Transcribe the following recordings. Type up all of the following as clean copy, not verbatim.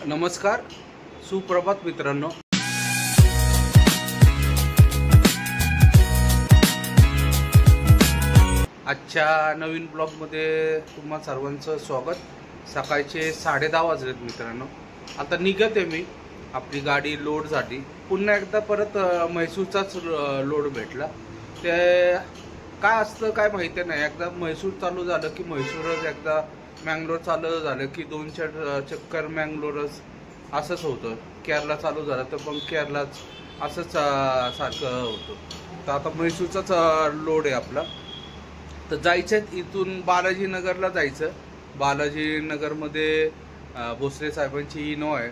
नमस्कार, सुप्रभात मित्रांनो. आजच्या नवीन ब्लॉगमध्ये तुम्हा सर्वांचं स्वागत. सकाळचे 10:30 वाजलेत मित्रांनो. आता निघत आहे मी. आपली गाडी लोडसाठी पुन्हा एकदा परत म्हैसूरचाच लोड भेटला. ते काय असतं काय माहिती नाही. एकदा म्हैसूर चालू झालं की म्हैसूरच, एकदा मँगलोर चालू झालं की 2-4 चक्कर मँगलोरच, असंच होतं. केरला चालू झालं तर पण केरलाच, असंच सारखं होतं. तर आता म्हैसूरचाच लोड आहे आपला. तर जायचं आहे इथून बालाजीनगरला जायचं. बालाजीनगरमध्ये भोसले साहेबांची इनोवा आहे,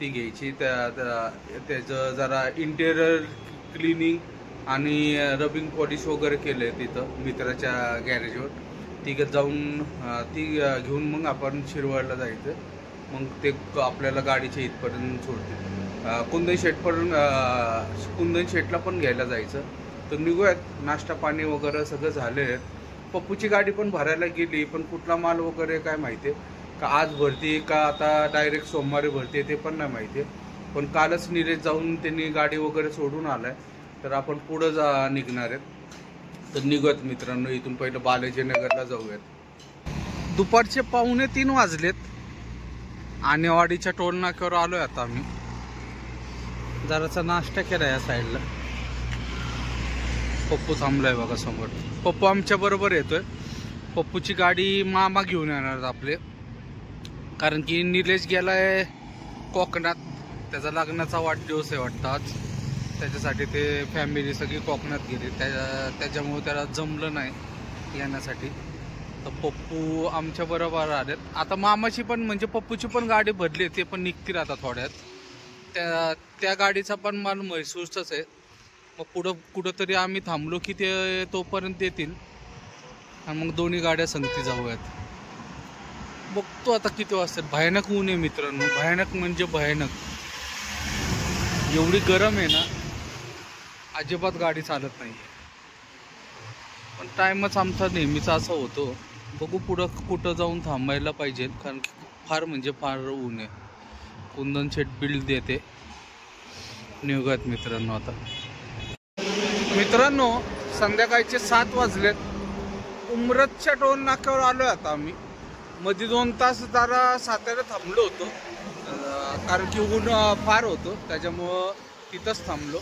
ती घ्यायची. त्याचं जरा इंटेरियर क्लिनिंग आणि रबिंग पॉलिश वगैरे केलं आहे तिथं मित्राच्या गॅरेजवर. तिघं जाऊन ती घेऊन मग आपण शिरवळला जायचं. मग ते आपल्याला गाडीच्या इथपर्यंत सोडते. कुंदन शेटला पण घ्यायला जायचं. तर निघूयात. नाश्ता पाणी वगैरे सगळं झाले. पप्पूची गाडी पण भरायला गेली, पण कुठला माल वगैरे काय माहिती आहे का, आज भरती का आता डायरेक्ट सोमवारी भरते ते पण नाही माहिती आहे. पण कालच निलेश जाऊन त्यांनी गाडी वगैरे सोडून आलाय. तर आपण पुढं निघणार आहेत. तर निघूयात मित्रांनो. इथून पहिलं बालाजीनगरला जाऊयात. दुपारचे 2:45 वाजलेत आणि वाडीच्या टोल नाक्यावर आलोय आता आम्ही. जरासा नाश्ता केला या साईडला. पप्पू थांबलाय बघा समोर. पप्पू आमच्या बरोबर येतोय. पप्पूची गाडी मामा घेऊन येणार आपले, कारण की निलेश गेलाय कोकणात. त्याचा लग्नाचा वाढदिवस आहे वाटतं आज. त्याच्यासाठी ते फॅमिली सगळी कोकणात गेली. त्याच्यामुळे त्याला जमलं नाही येण्यासाठी. तर पप्पू आमच्या बरोबर आलेत. आता मामाची पण म्हणजे पप्पूची पण गाडी भरली, ते पण निघतील आता थोड्यात. त्या गाडीचा पण माल म्हैसूरचाच आहे. मग कुठंतरी आम्ही थांबलो की ते तोपर्यंत येतील आणि मग दोन्ही गाड्या संगती जाऊयात. बघतो आता किती वाजतात. भयानक ऊन आहे मित्रांनो, भयानक म्हणजे भयानक. एवढी गरम आहे ना, अजिबात गाडी चालत नाही. पण टाईमच आमचा नेहमीचा असा होतो. बघू पुढं कुठं जाऊन थांबायला पाहिजे, कारण की फार म्हणजे फार ऊन आहे. कुंदन शेट बिल्ड देते. निघूयात मित्रांनो आता. मित्रांनो, संध्याकाळचे 7 वाजलेत. उमरतच्या टोल नाक्यावर आलोय आता आम्ही. मध्ये 2 तास जरा सातारा थांबलो होतो, कारण की ऊन फार होतं. त्याच्यामुळं तिथंच थांबलो.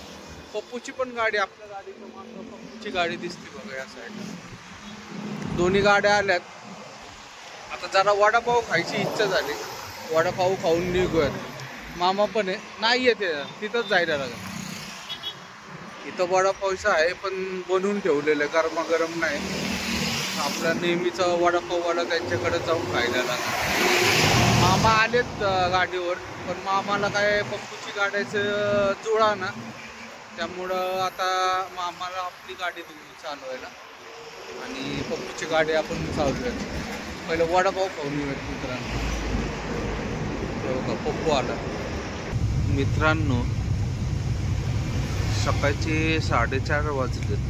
पप्पूची पण गाडी, आपल्या गाडीचं मागं पप्पूची गाडी दिसते बघा या साईडला. दोन्ही गाड्या आल्यात. आता जरा वडापाव खायची इच्छा झाली. वडापाव खाऊन निघूयात. मामा पण आहे. नाही येते तिथंच जायला लागेल. इथं वडापावचं आहे पण बनवून ठेवलेलं आहे, गरमागरम नाही. आपला नेहमीचा वडापाववाला त्यांच्याकडे जाऊन खायला लागेल. मामा आलेत गाडीवर, पण मामाला काय पप्पूची गाड्याचं जुळा ना, त्यामुळं आता मामाला आपली गाडी चालवायला आणि पप्पूची गाडी आपण चालवूयात. पहिलं वडापाव खाऊन येऊयात मित्रांनो. पप्पू आला. मित्रांनो, सकाळचे 4:30 वाजलेत.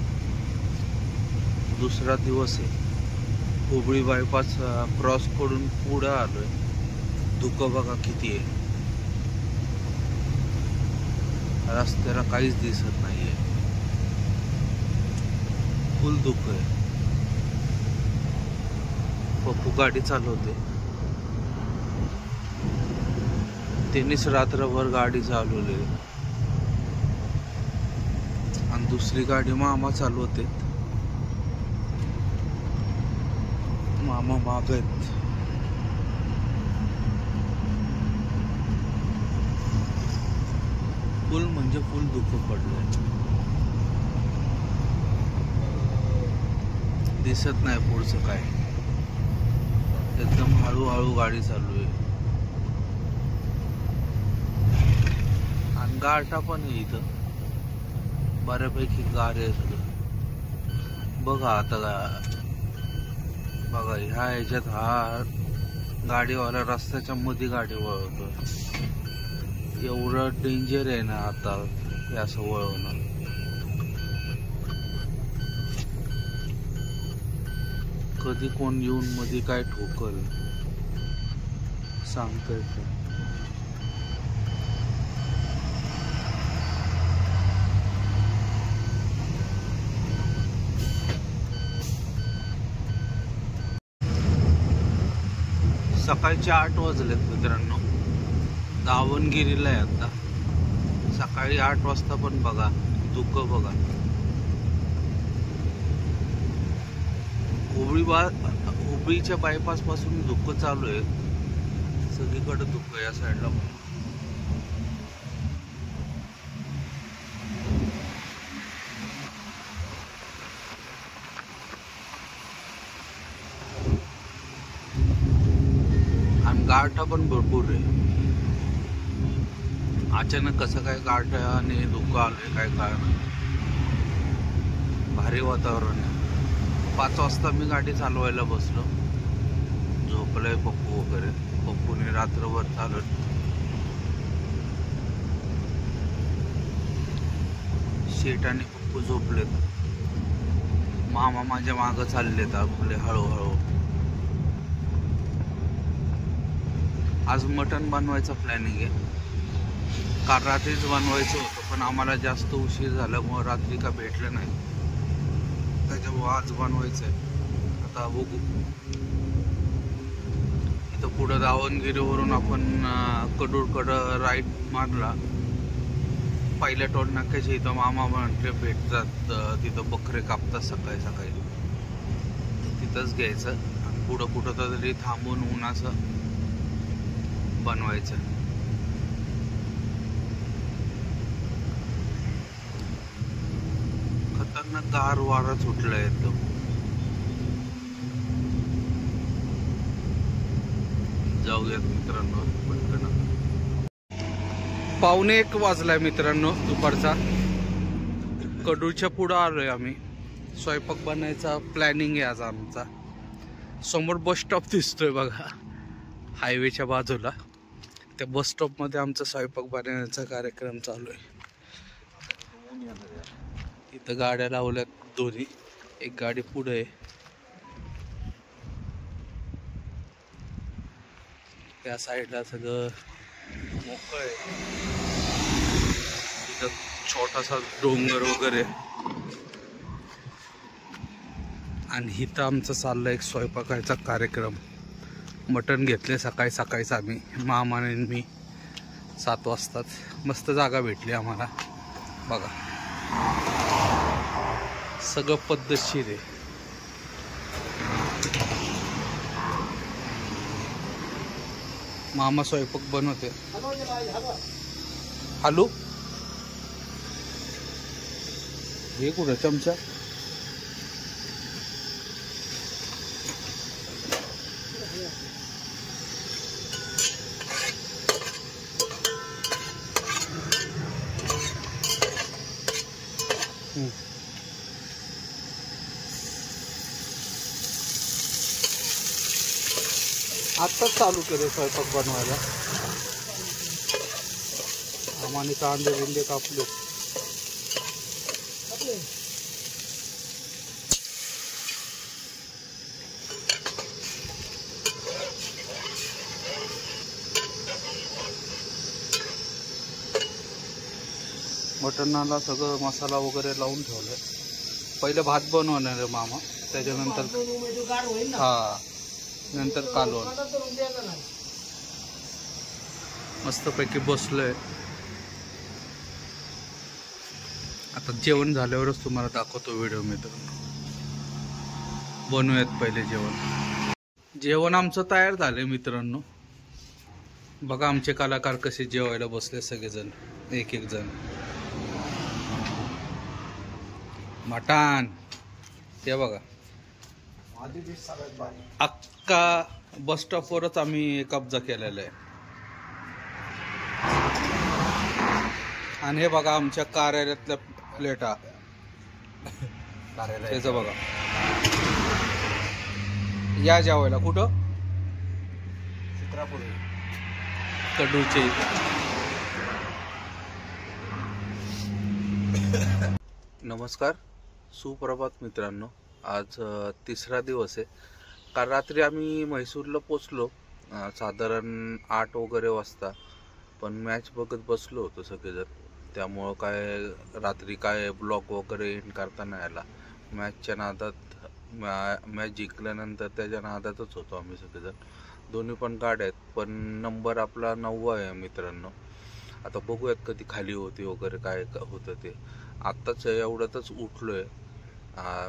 दुसरा दिवस आहे. हुबळी बायपास क्रॉस करून पुढं आलोय. धुकं बघा किती आहे. रस्त्याला काहीच दिसत नाहीये. फुल धुकं आहे. पप्पू गाडी चालवते. त्यांनीच रात्रभर गाडी चालवली आणि दुसरी गाडी मामा चालवते. मामा माग आहेत. फुल म्हणजे फुल धुकं पडलंय. दिसत नाही पुढचं काय. एकदम हळूहळू गाडी चालू आहे. आणि गारठा पण आहे इथं. बऱ्यापैकी गार आहे सगळं. बघा आता बघा ह्या ह्याच्यात हा गाडीवाला रस्त्याच्या मध्ये गाडी वळवतो. एवढं डेंजर आहे ना आता हे असं वळवणं. कधी कोण येऊन मध्ये काय ठोकल सांगता येत नाही. सकाळचे 8 वाजलेत मित्रांनो. दावणगिरीला आहे आता. सकाळी 8 वाजता पण बघा धुकं बघा. हुबळीच्या बायपास पासून धुकं चालू आहे. सगळीकडे धुकं या साईडला. आणि गारठा पण भरपूर आहे. अचानक कसं काय गारठा आणि धुकं आलंय काय कारण. भारी वातावरण आहे. 5 वाजता मी गाडी चालवायला बसलो. झोपलंय पप्पू वगैरे. पप्पूने रात्रभर चालत. शेट आणि पप्पू झोपलेत. मामा माझ्या मागं चाललेत आपले हळूहळू. आज मटण बनवायचं प्लॅनिंग आहे. काल रात्रीच बनवायचं होतं पण आम्हाला जास्त उशीर झाल्यामुळे रात्री का भेटलं नाही. त्याच्यामुळे आज बनवायचं आहे. आता बघू. इथं पुढं दावणगिरीवरून आपण कडूरकडं राईट मारला. पहिल्या टोल नाक्याच्या इथं मामा म्हटले भेटतात. तिथं बकरे कापतात सकाळी सकाळी. तिथंच घ्यायचं आणि पुढं कुठं तरी थांबून उन्हाचं बनवायचं. खतरनाक गार वारा सुटला येतो. जाऊयात मित्रांनो पटकन. 1:45 वाजलाय मित्रांनो दुपारचा. कडूरच्या पुढं आलोय आम्ही. स्वयंपाक बनायचा प्लॅनिंग आहे आज आमचा. समोर बस स्टॉप दिसतोय बघा हायवेच्या बाजूला. त्या बस स्टॉप मध्ये आमचा स्वयंपाक बनवण्याचा कार्यक्रम चालू आहे. इथं गाड्या लावल्यात दोन्ही. एक गाडी पुढे आहे. त्या साईडला सगळं मोकळं आहे. इथं छोटासा डोंगर वगैरे. आणि इथं आमचं चाललं एक स्वयंपाकाचा कार्यक्रम. मटण घेतले सकाळी सकाळीच आम्ही मामाने मी 7 वाजताच. मस्त जागा भेटली आम्हाला बघा. सगळं पद्धतशीर आहे. मामा स्वयंपाक बनवते. हॅलो हे कुठं चमचा. आत्ताच चालू केले स्वयंपाक बनवायला. आम्हाने कांदे बिंदे कापले. मटणाला सगळं मसाला वगैरे लावून ठेवलाय. पहिले भात बनवणार आहे मामा. त्याच्यानंतर हा नंतर कालवण. मस्तपैकी बसलोय. आता जेवण झाल्यावरच तुम्हाला दाखवतो व्हिडिओ मित्रांनो. बनवूयात पहिले जेवण. जेवण आमचं तयार झालंय मित्रांनो. बघा आमचे कलाकार कसे जेवायला बसले सगळेजण एक एक जण. मटण ते बघा. अख्खा बस स्टॉपवरच आम्ही कब्जा केलेला आहे. आणि हे बघा आमच्या कार्यालयातल्या प्लेटा. त्याचं बघा. या जेवायला कुठं चित्रापूर कडूरच्या इथे. नमस्कार सुप्रभात मित्रांनो. आज 3रा दिवस आहे. काल रात्री आम्ही म्हैसूरला पोचलो साधारण 8 वगैरे वाजता. पण मॅच बघत बसलो होतो सगळेजण. त्यामुळं काय रात्री काय ब्लॉग वगैरे एंड करता नाही आला. मॅचच्या नादात मॅच जिंकल्यानंतर त्याच्या नादातच होतो आम्ही सगळेजण. दोन्ही पण गाड्या आहेत, पण नंबर आपला 9 आहे मित्रांनो. आता बघूयात कधी खाली होती वगैरे काय होतं ते. आत्ताच एवढ्यातच उठलोय.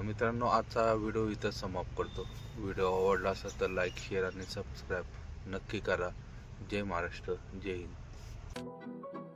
मित्रांनो, आजचा व्हिडिओ इथं समाप्त करतो. व्हिडिओ आवडला असेल तर लाईक, शेअर आणि सबस्क्राईब नक्की करा. जय महाराष्ट्र, जय हिंद.